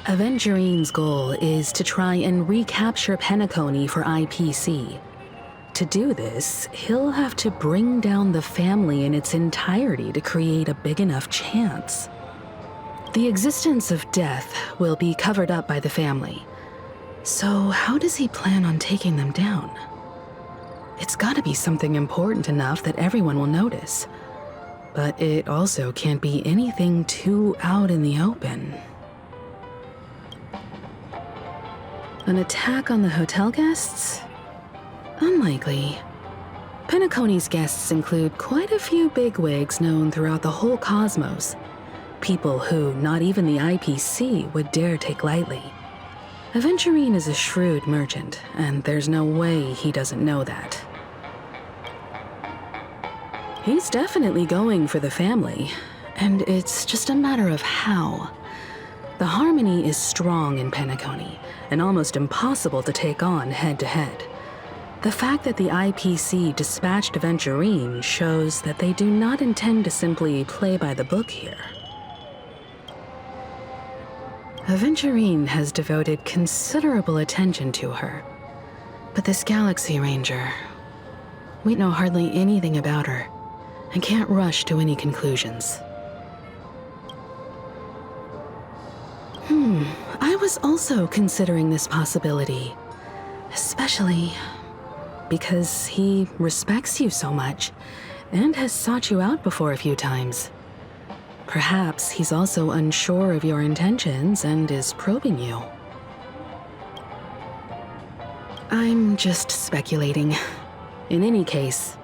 Avengerine's goal is to try and recapture Penacony for IPC. To do this, he'll have to bring down the family in its entirety to create a big enough chance. The existence of death will be covered up by the family. So how does he plan on taking them down? It's gotta be something important enough that everyone will notice. But it also can't be anything too out in the open. An attack on the hotel guests? Unlikely. Penacony's guests include quite a few bigwigs known throughout the whole cosmos. People who not even the IPC would dare take lightly. Aventurine is a shrewd merchant, and there's no way he doesn't know that. He's definitely going for the family, and it's just a matter of how. The harmony is strong in Penacony, and almost impossible to take on head-to-head. The fact that the IPC dispatched Aventurine shows that they do not intend to simply play by the book here. Aventurine has devoted considerable attention to her. But this Galaxy Ranger, we know hardly anything about her, and can't rush to any conclusions. I was also considering this possibility, especially because he respects you so much and has sought you out before a few times. Perhaps he's also unsure of your intentions and is probing you. I'm just speculating. In any case,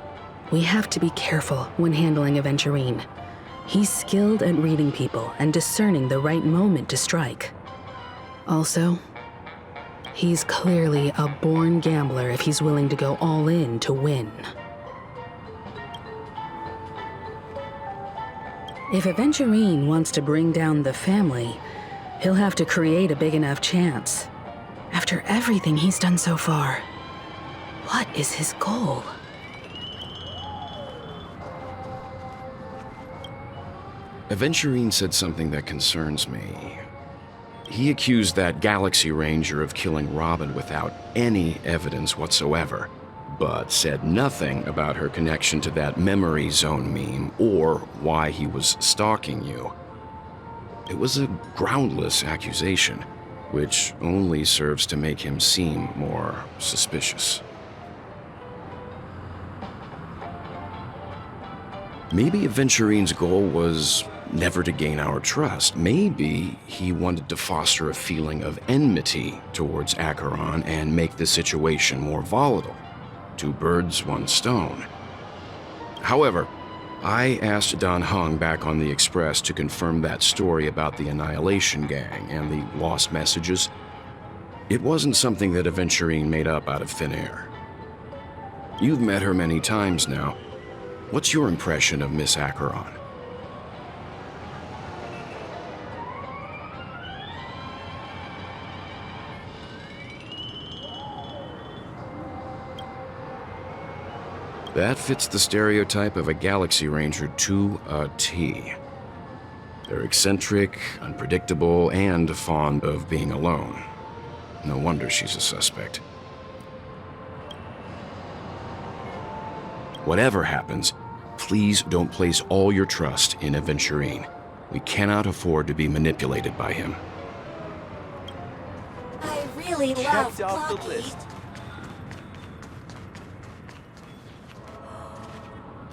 we have to be careful when handling Aventurine. He's skilled at reading people and discerning the right moment to strike. Also, he's clearly a born gambler if he's willing to go all in to win. If Aventurine wants to bring down the family, he'll have to create a big enough chance. After everything he's done so far, what is his goal? Aventurine said something that concerns me. He accused that Galaxy Ranger of killing Robin without any evidence whatsoever, but said nothing about her connection to that memory zone meme or why he was stalking you. It was a groundless accusation, which only serves to make him seem more suspicious. Maybe Aventurine's goal was never to gain our trust. Maybe he wanted to foster a feeling of enmity towards Acheron and make the situation more volatile. Two birds, one stone. However, I asked Don Hung back on the Express to confirm that story about the Annihilation Gang and the lost messages. It wasn't something that Aventurine made up out of thin air. You've met her many times now. What's your impression of Miss Acheron? That fits the stereotype of a Galaxy Ranger to a T. They're eccentric, unpredictable, and fond of being alone. No wonder she's a suspect. Whatever happens, please don't place all your trust in Aventurine. We cannot afford to be manipulated by him. I really love Checked off the Clocky. list.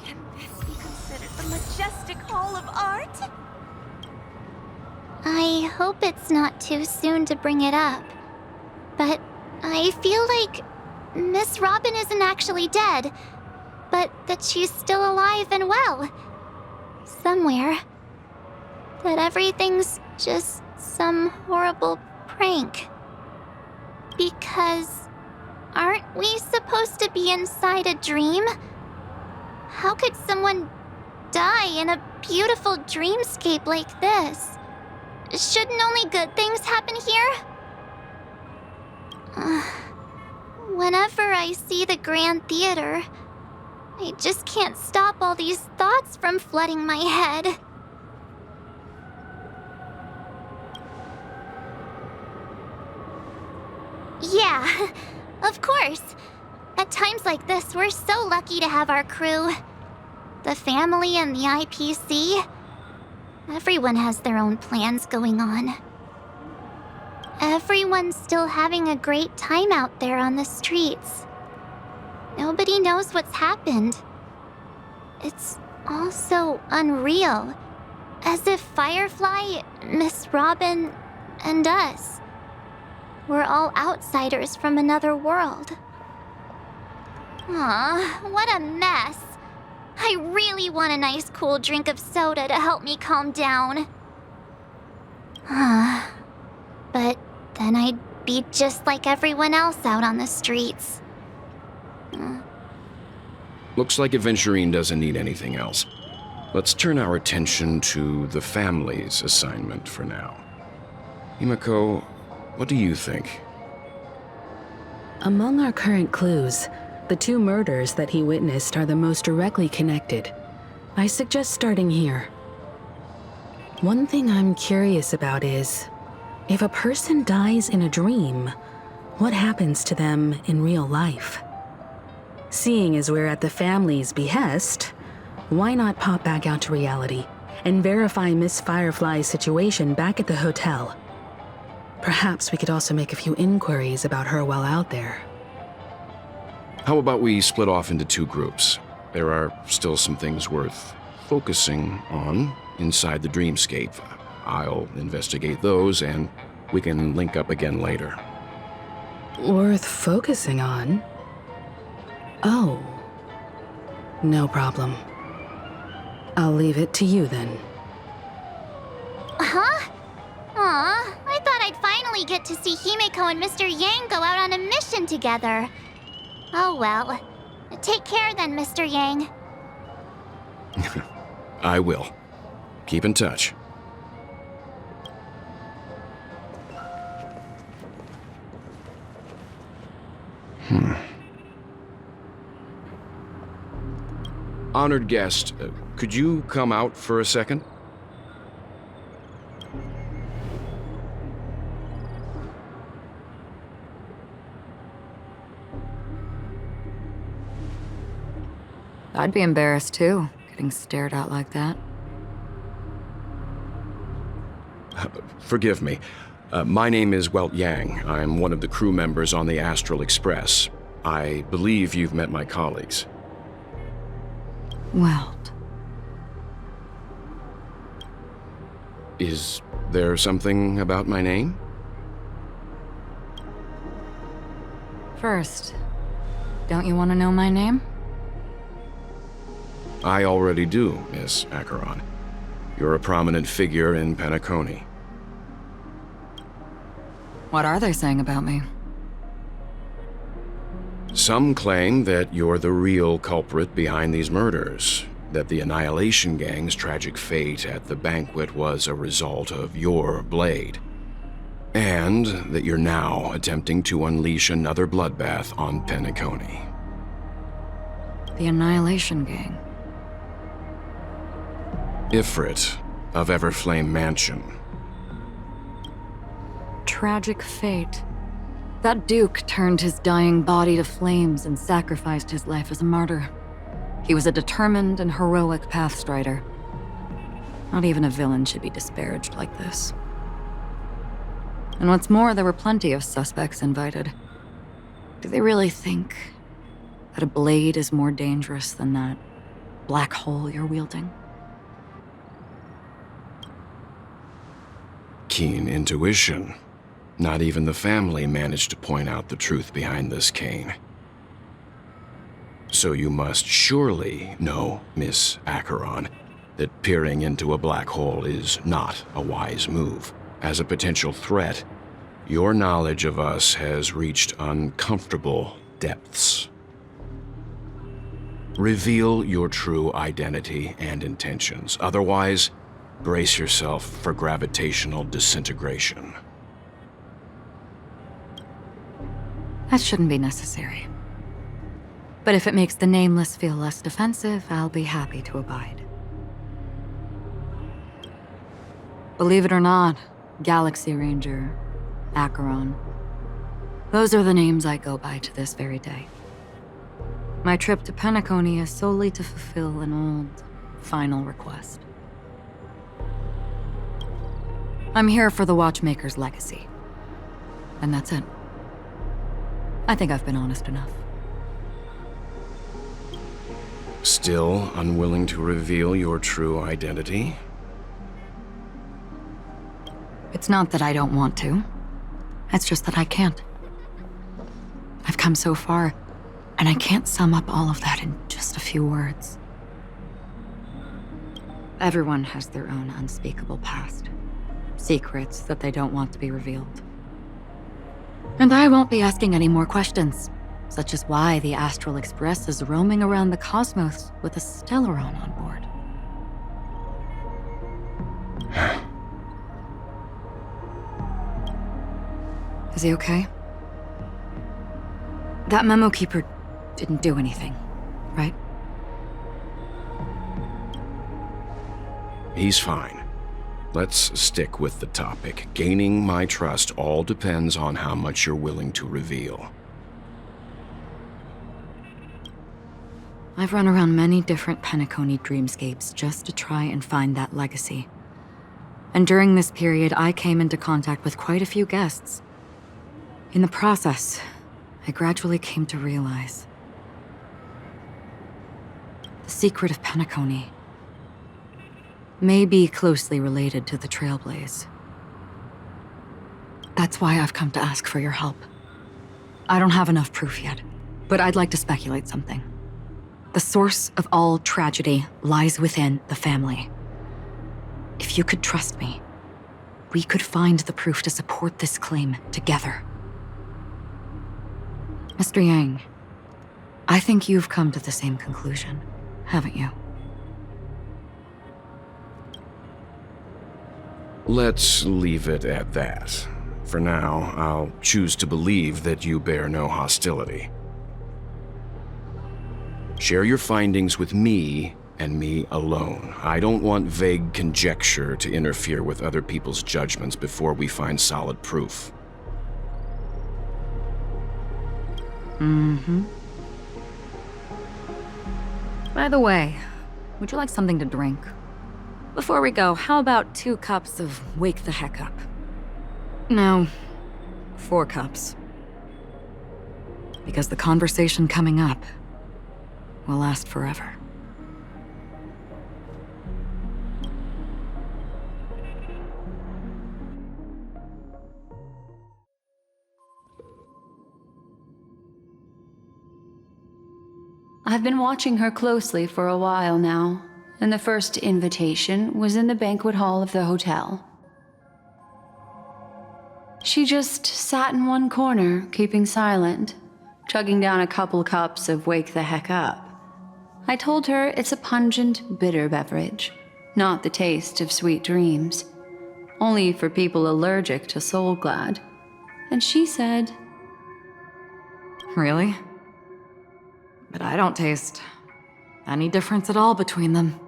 Can this be considered the majestic hall of art? I hope it's not too soon to bring it up. But I feel like Miss Robin isn't actually dead, but that she's still alive and well. Somewhere. That everything's just some horrible prank. Because aren't we supposed to be inside a dream? How could someone die in a beautiful dreamscape like this? Shouldn't only good things happen here? Whenever I see the Grand Theater, I just can't stop all these thoughts from flooding my head. like this, we're so lucky to have our crew. The family and the IPC. Everyone has their own plans going on. Everyone's still having a great time out there on the streets. Nobody knows what's happened. It's all so unreal. As if Firefly, Miss Robin, and us were all outsiders from another world. Aw, what a mess. I really want a nice cool drink of soda to help me calm down. But then I'd be just like everyone else out on the streets. Looks like Adventurine doesn't need anything else. Let's turn our attention to the family's assignment for now. Himiko, what do you think? Among our current clues, the 2 murders that he witnessed are the most directly connected. I suggest starting here. One thing I'm curious about is, if a person dies in a dream, what happens to them in real life? Seeing as we're at the family's behest, why not pop back out to reality and verify Miss Firefly's situation back at the hotel? Perhaps we could also make a few inquiries about her while out there. How about we split off into 2 groups? There are still some things worth focusing on inside the dreamscape. I'll investigate those, and we can link up again later. Worth focusing on? Oh. No problem. I'll leave it to you then. Huh? Aw, I thought I'd finally get to see Himiko and Mr. Yang go out on a mission together. Oh well. Take care then, Mr. Yang. I will. Keep in touch. Honored guest, could you come out for a second? I'd be embarrassed too, getting stared at like that. Forgive me. My name is Welt Yang. I'm one of the crew members on the Astral Express. I believe you've met my colleagues. Welt. Is there something about my name? First, don't you want to know my name? I already do, Miss Acheron. You're a prominent figure in Penacony. What are they saying about me? Some claim that you're the real culprit behind these murders, that the Annihilation Gang's tragic fate at the banquet was a result of your blade, and that you're now attempting to unleash another bloodbath on Penacony. The Annihilation Gang. Ifrit of Everflame Mansion. Tragic fate. That Duke turned his dying body to flames and sacrificed his life as a martyr. He was a determined and heroic pathstrider. Not even a villain should be disparaged like this. And what's more, there were plenty of suspects invited. Do they really think that a blade is more dangerous than that black hole you're wielding? Keen intuition. Not even the family managed to point out the truth behind this cane. So you must surely know, Miss Acheron, that peering into a black hole is not a wise move. As a potential threat, your knowledge of us has reached uncomfortable depths. Reveal your true identity and intentions. Otherwise, brace yourself for gravitational disintegration. That shouldn't be necessary. But if it makes the Nameless feel less defensive, I'll be happy to abide. Believe it or not, Galaxy Ranger, Acheron, those are the names I go by to this very day. My trip to Penacony is solely to fulfill an old, final request. I'm here for the Watchmaker's legacy. And that's it. I think I've been honest enough. Still unwilling to reveal your true identity? It's not that I don't want to. It's just that I can't. I've come so far, and I can't sum up all of that in just a few words. Everyone has their own unspeakable past. Secrets that they don't want to be revealed. And I won't be asking any more questions, such as why the Astral Express is roaming around the cosmos with a Stellaron on board. Is he okay? That memo keeper didn't do anything, right? He's fine. Let's stick with the topic. Gaining my trust all depends on how much you're willing to reveal. I've run around many different Penacony dreamscapes just to try and find that legacy. And during this period, I came into contact with quite a few guests. In the process, I gradually came to realize the secret of Penacony may be closely related to the Trailblaze. That's why I've come to ask for your help. I don't have enough proof yet, but I'd like to speculate something. The source of all tragedy lies within the family. If you could trust me, we could find the proof to support this claim together. Mr. Yang, I think you've come to the same conclusion, haven't you? Let's leave it at that. For now, I'll choose to believe that you bear no hostility. Share your findings with me and me alone. I don't want vague conjecture to interfere with other people's judgments before we find solid proof. Mm-hmm. By the way, would you like something to drink? Before we go, how about 2 cups of Wake the Heck Up? No, 4 cups. Because the conversation coming up will last forever. I've been watching her closely for a while now, and the first invitation was in the banquet hall of the hotel. She just sat in one corner, keeping silent, chugging down a couple cups of Wake the Heck Up. I told her it's a pungent, bitter beverage, not the taste of sweet dreams, only for people allergic to Soul Glad. And she said, Really? But I don't taste any difference at all between them.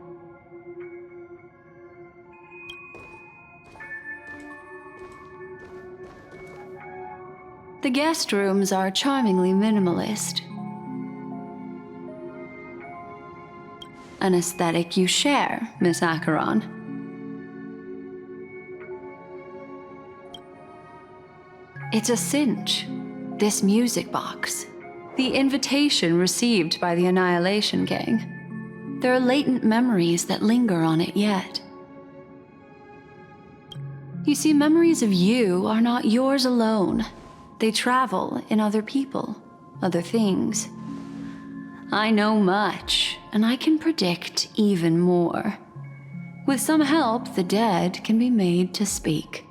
the guest rooms are charmingly minimalist. An aesthetic you share, Miss Acheron. It's a cinch, this music box. The invitation received by the Annihilation Gang. There are latent memories that linger on it yet. You see, memories of you are not yours alone. They travel in other people, other things. I know much, and I can predict even more. With some help, the dead can be made to speak.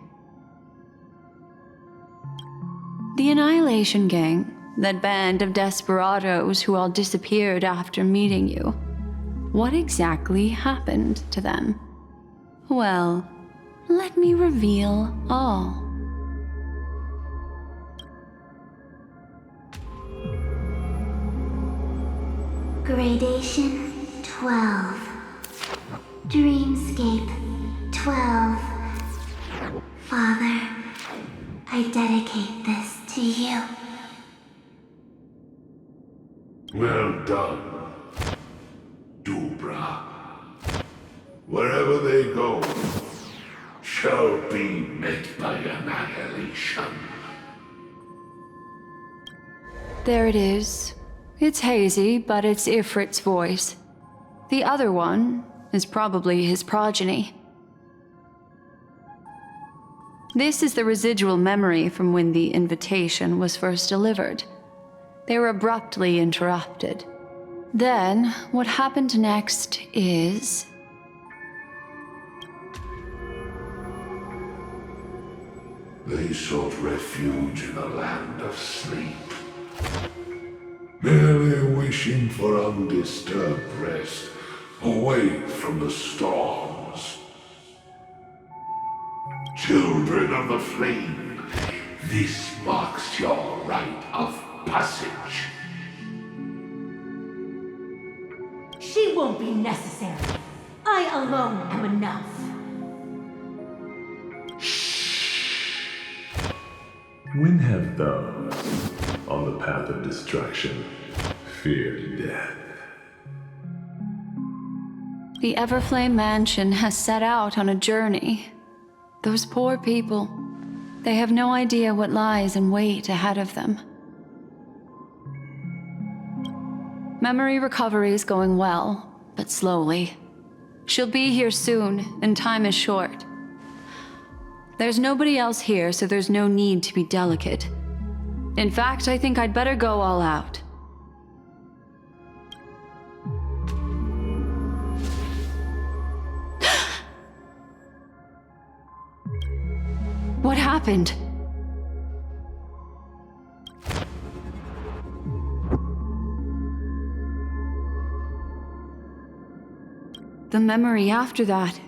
The Annihilation Gang, that band of desperados who all disappeared after meeting you. What exactly happened to them? Well, let me reveal all. Gradation 12. Dreamscape 12. Father, I dedicate this to you. Well done, Dubra. Wherever they go, shall be met by annihilation. There it is. It's hazy, but it's Ifrit's voice. The other one is probably his progeny. This is the residual memory from when the invitation was first delivered. They were abruptly interrupted. Then, what happened next is... They sought refuge in a land of sleep, merely wishing for undisturbed rest, away from the storms. Children of the Flame, this marks your rite of passage. She won't be necessary. I alone am enough. When have those on the path of destruction feared death? The Everflame Mansion has set out on a journey. Those poor people, they have no idea what lies in wait ahead of them. Memory recovery is going well, but slowly. She'll be here soon, and time is short. There's nobody else here, so there's no need to be delicate. In fact, I think I'd better go all out. What happened? The memory after that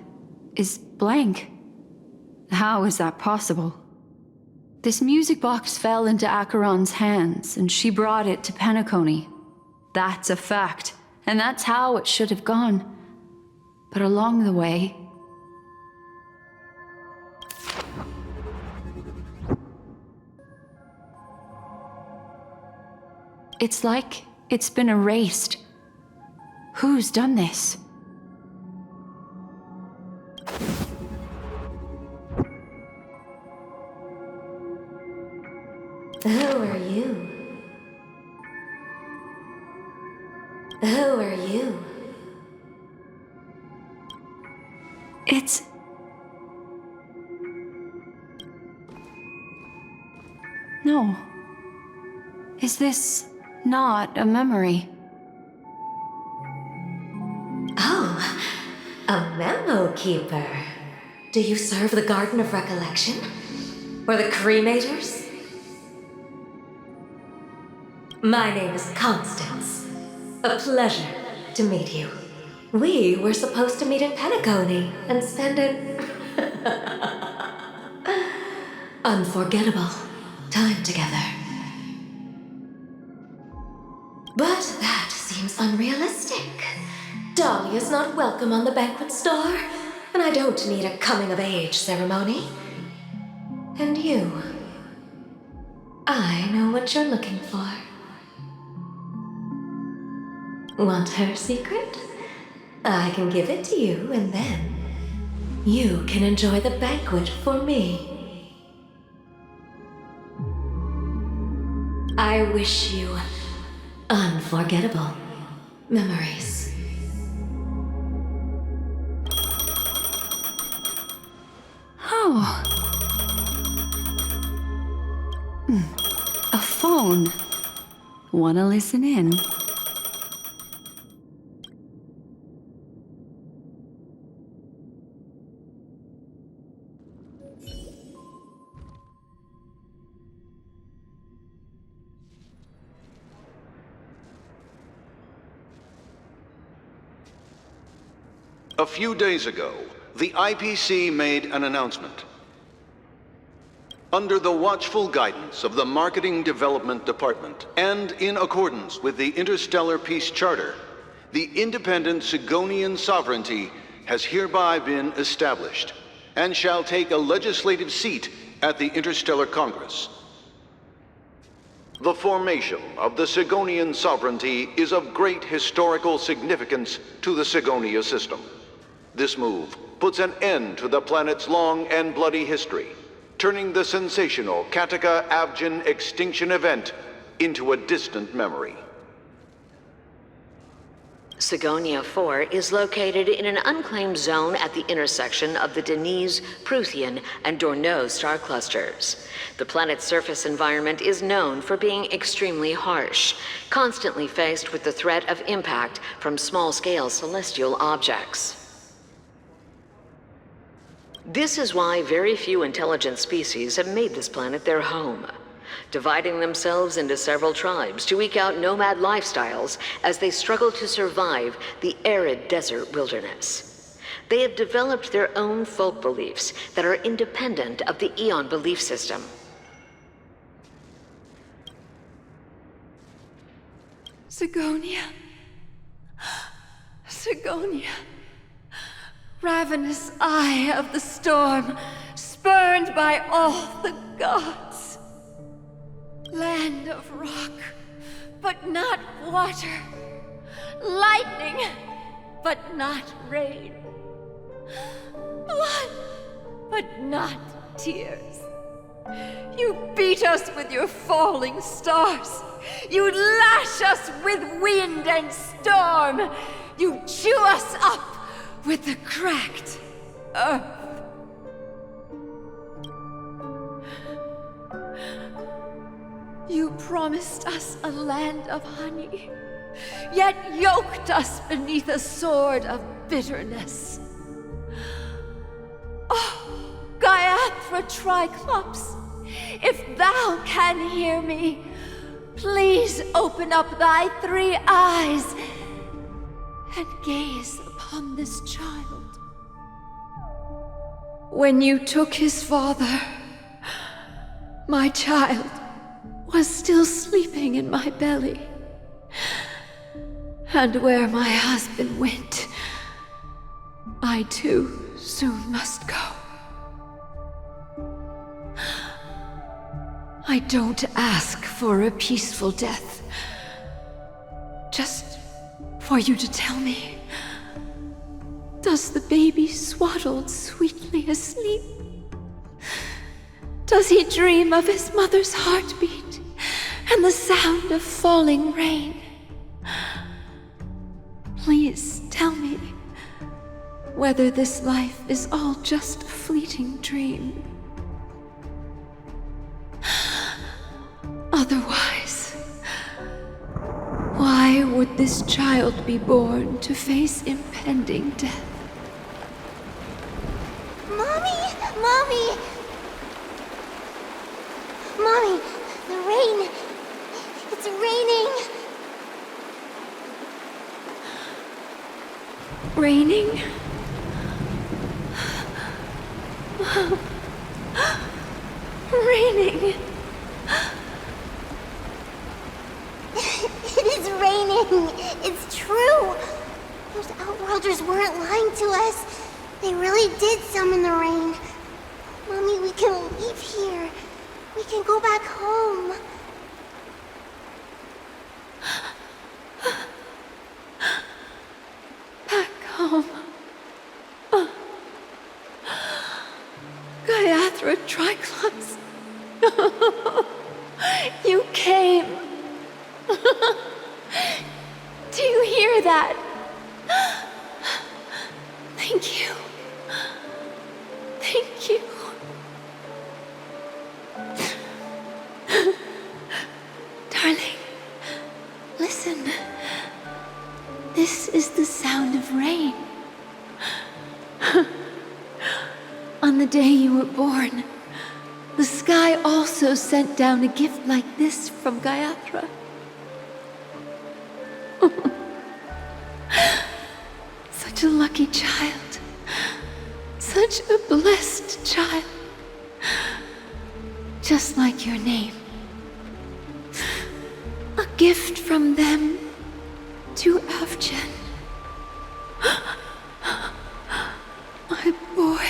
is blank. How is that possible? This music box fell into Acheron's hands, and she brought it to Penacony. That's a fact, and that's how it should have gone. But along the way... it's like it's been erased. Who's done this? Who are you? Who are you? It's... no. Is this not a memory? Oh, a memo keeper. Do you serve the Garden of Recollection? Or the Cremators? My name is Constance. A pleasure to meet you. We were supposed to meet in Penacony and spend an unforgettable time together. But that seems unrealistic. Dahlia's not welcome on the banquet star, and I don't need a coming-of-age ceremony. And you, I know what you're looking for. Want her secret? I can give it to you, and then you can enjoy the banquet for me. I wish you unforgettable memories. Oh. A phone. Wanna listen in? A few days ago, the IPC made an announcement. Under the watchful guidance of the Marketing Development Department, and in accordance with the Interstellar Peace Charter, the independent Sigonian sovereignty has hereby been established, and shall take a legislative seat at the Interstellar Congress. The formation of the Sigonian sovereignty is of great historical significance to the Sigonia system. This move puts an end to the planet's long and bloody history, turning the sensational Kataka-Avgin extinction event into a distant memory. Sigonia 4 is located in an unclaimed zone at the intersection of the Denise, Prothean, and Dorneau star clusters. The planet's surface environment is known for being extremely harsh, constantly faced with the threat of impact from small-scale celestial objects. This is why very few intelligent species have made this planet their home, dividing themselves into several tribes to eke out nomad lifestyles as they struggle to survive the arid desert wilderness. They have developed their own folk beliefs that are independent of the Eon belief system. Sigonia. Sigonia. Ravenous eye of the storm, spurned by all the gods. Land of rock, but not water. Lightning, but not rain. Blood, but not tears. You beat us with your falling stars. You lash us with wind and storm. You chew us up with the cracked earth. You promised us a land of honey, yet yoked us beneath a sword of bitterness. Oh, Gaiathra Triclops, if thou can hear me, please open up thy 3 eyes and gaze upon this child. When you took his father, my child was still sleeping in my belly. And where my husband went, I too soon must go. I don't ask for a peaceful death. Just for you to tell me, does the baby swaddled sweetly asleep? Does he dream of his mother's heartbeat and the sound of falling rain? Please tell me whether this life is all just a fleeting dream. Otherwise, why would this child be born to face impending death? Mommy! Mommy! Mommy, the rain! It's raining! Raining? Raining! It is raining! It's true! Those Outworlders weren't lying to us. They really did summon the rain. Mommy, we can leave here. We can go back home. Back home. Gaiathra Triclops. You came. Do you hear that? Thank you. Thank you. Darling, listen. This is the sound of rain. On the day you were born, the sky also sent down a gift like this from Gaiathra. Such a lucky child. Such a blessed child. Just like your name. A gift from them to Avgin. My boy.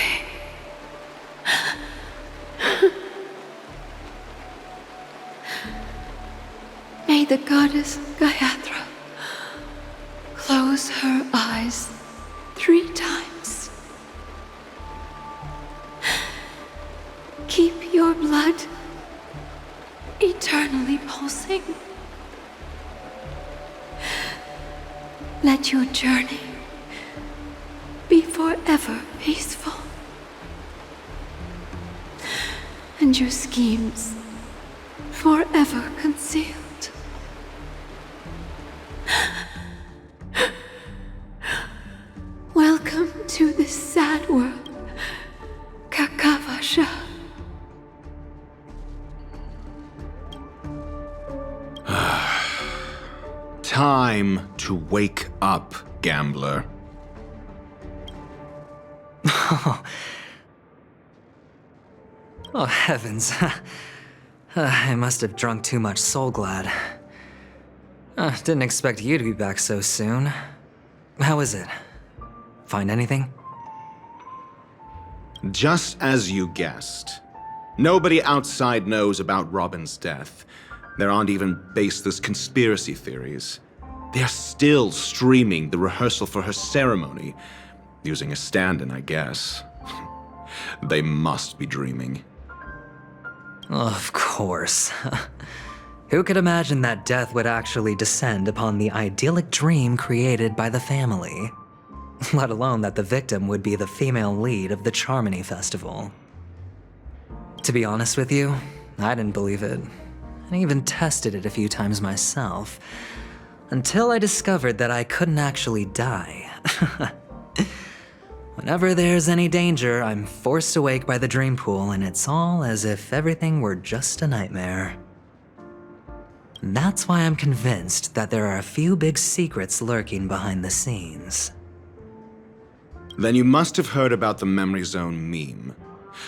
the goddess Gayatri close her eyes 3 times. Keep your blood eternally pulsing. Let your journey be forever peaceful. And your schemes forever concealed. Welcome to this sad world, Kakavasha. Time to wake up, gambler. Oh, heavens. I must have drunk too much Soul Glad. Didn't expect you to be back so soon. How is it? Find anything? Just as you guessed. Nobody outside knows about Robin's death. There aren't even baseless conspiracy theories. They're still streaming the rehearsal for her ceremony, using a stand-in, I guess. They must be dreaming. Of course. Who could imagine that death would actually descend upon the idyllic dream created by the family? Let alone that the victim would be the female lead of the Charmony Festival. To be honest with you, I didn't believe it. I even tested it a few times myself, until I discovered that I couldn't actually die. Whenever there's any danger, I'm forced awake by the dream pool, and it's all as if everything were just a nightmare. That's why I'm convinced that there are a few big secrets lurking behind the scenes. Then you must have heard about the Memory Zone meme.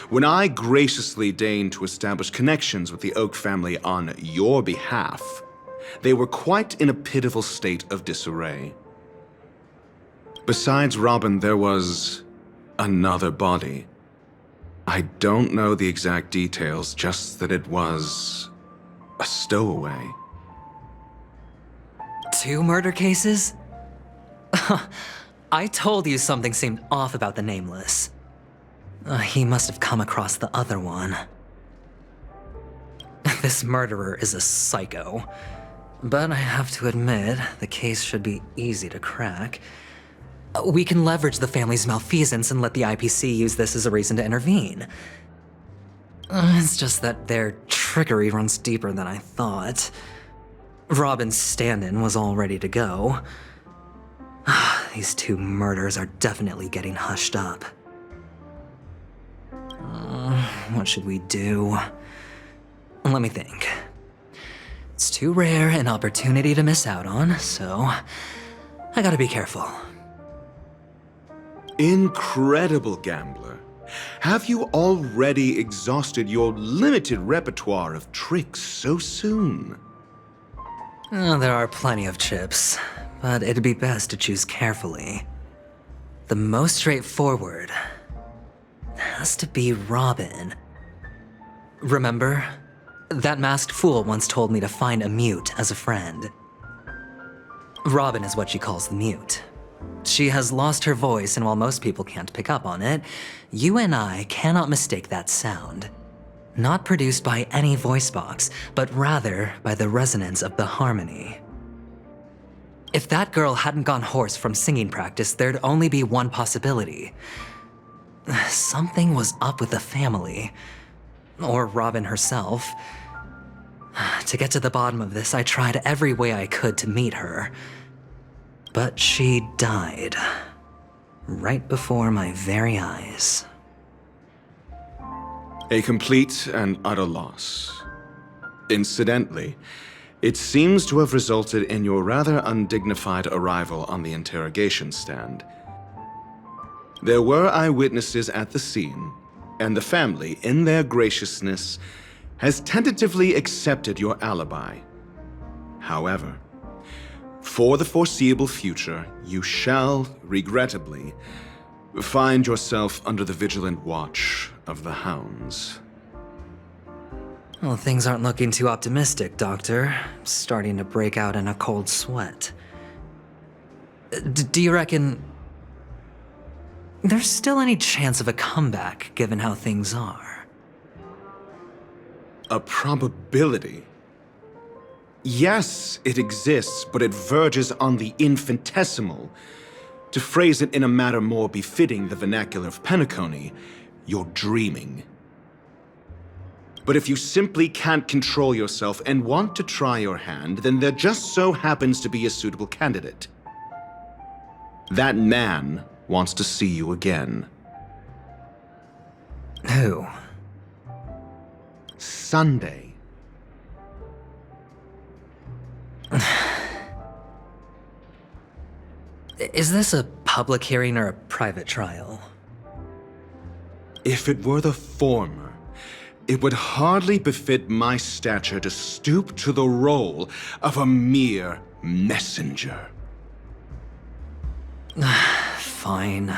When I graciously deigned to establish connections with the Oak family on your behalf, they were quite in a pitiful state of disarray. Besides Robin, there was another body. I don't know the exact details, just that it was a stowaway. 2 murder cases? I told you something seemed off about the Nameless. He must have come across the other one. This murderer is a psycho. But I have to admit, the case should be easy to crack. We can leverage the family's malfeasance and let the IPC use this as a reason to intervene. It's just that their trickery runs deeper than I thought. Robin's stand-in was all ready to go. These 2 murders are definitely getting hushed up. What should we do? Let me think. It's too rare an opportunity to miss out on, so I gotta be careful. Incredible, gambler. Have you already exhausted your limited repertoire of tricks so soon? There are plenty of chips, but it'd be best to choose carefully. The most straightforward has to be Robin. Remember? That masked fool once told me to find a mute as a friend. Robin is what she calls the mute. She has lost her voice, and while most people can't pick up on it, you and I cannot mistake that sound. Not produced by any voice box, but rather by the resonance of the harmony. If that girl hadn't gone hoarse from singing practice, there'd only be one possibility. Something was up with the family. Or Robin herself. To get to the bottom of this, I tried every way I could to meet her. But she died. Right before my very eyes. A complete and utter loss. Incidentally, it seems to have resulted in your rather undignified arrival on the interrogation stand. There were eyewitnesses at the scene, and the family, in their graciousness, has tentatively accepted your alibi. However, for the foreseeable future, you shall, regrettably, find yourself under the vigilant watch of the hounds. Well, things aren't looking too optimistic, Doctor. I'm starting to break out in a cold sweat. Do you reckon there's still any chance of a comeback, given how things are? A probability? Yes, it exists, but it verges on the infinitesimal. To phrase it in a manner more befitting the vernacular of Penacony, you're dreaming. But if you simply can't control yourself and want to try your hand, then there just so happens to be a suitable candidate. That man wants to see you again. Who? Sunday. Is this a public hearing or a private trial? If it were the former, it would hardly befit my stature to stoop to the role of a mere messenger. Fine.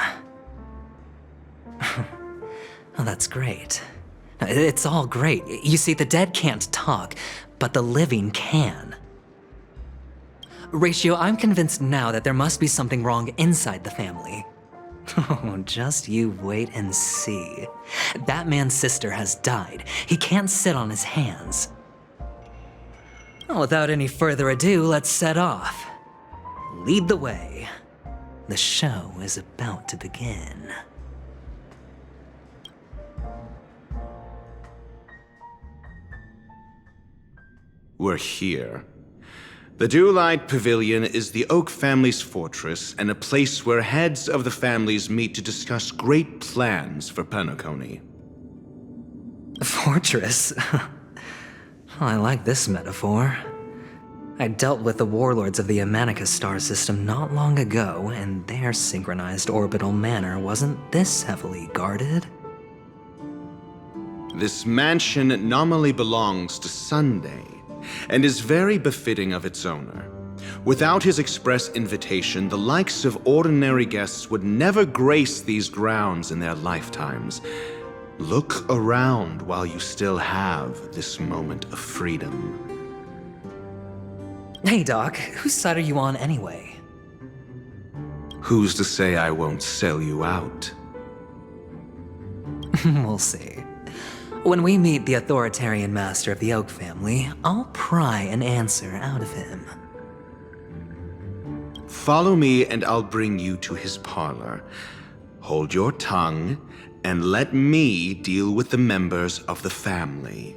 Oh, that's great. It's all great. You see, the dead can't talk, but the living can. Ratio, I'm convinced now that there must be something wrong inside the family. Oh, just you wait and see. That man's sister has died. He can't sit on his hands. Well, without any further ado, let's set off. Lead the way. The show is about to begin. We're here. The Dewlight Pavilion is the Oak family's fortress and a place where heads of the families meet to discuss great plans for Penacony. Fortress? I like this metaphor. I dealt with the warlords of the Amanicus star system not long ago, and their synchronized orbital manor wasn't this heavily guarded. This mansion nominally belongs to Sunday, and is very befitting of its owner. Without his express invitation, the likes of ordinary guests would never grace these grounds in their lifetimes. Look around while you still have this moment of freedom. Hey, Doc, whose side are you on anyway? Who's to say I won't sell you out? We'll see. When we meet the authoritarian master of the Oak family, I'll pry an answer out of him. Follow me and I'll bring you to his parlor. Hold your tongue and let me deal with the members of the family.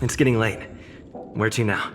It's getting late. Where to now?